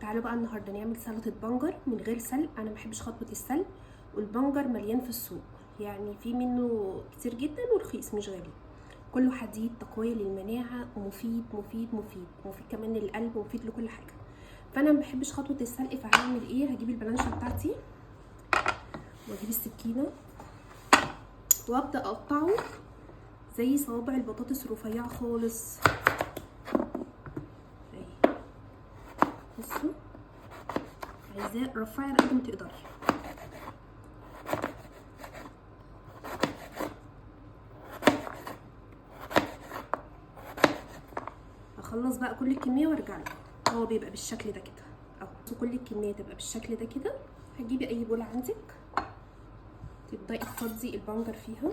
تعالوا بقى النهارده نعمل سلطه بنجر من غير سلق. انا مبحبش خطوه السلق، والبنجر مليان في السوق، يعني في منه كتير جدا ورخيص مش غالي. كله حديد، تقويه للمناعه، ومفيد مفيد مفيد مفيد كمان للقلب، ومفيد لكل حاجه. فانا مبحبش خطوه السلق، فهعمل ايه؟ هجيب البلانشه بتاعتي واجيب السكينه وابدا اقطعه زي صوابع البطاطس رفيعه خالص. بصوا، عايزاه رفيع على قد ما تقدري. هخلص بقى كل الكميه وارجع لكم. هو بيبقى بالشكل ده كده اهو، كل الكميه تبقى بالشكل ده كده. هتجيبي اي بوله عندك، تبداي تفضي البنجر فيها.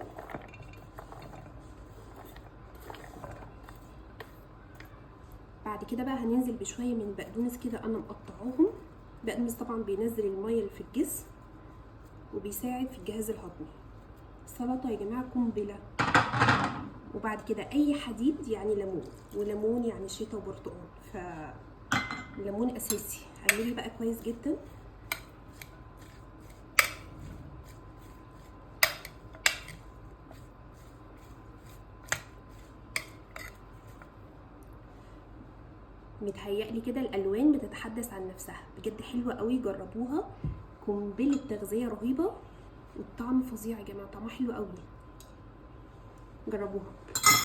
بعد كده بقى هننزل بشويه من البقدونس كده، انا مقطعاهم. البقدونس طبعا بينزل الميه اللي في الجسم وبيساعد في الجهاز الهضمي. السلطه يا جماعه قنبله. وبعد كده اي حديد يعني ليمون، وليمون يعني شتا وبرتقال، فالليمون اساسي. قلبي بقى كويس جدا. متهيألي كده الالوان بتتحدث عن نفسها، بجد حلوه قوي، جربوها. قنبله تغذيه رهيبه، والطعم فظيع يا جماعه، طعمها حلو قوي، جربوها.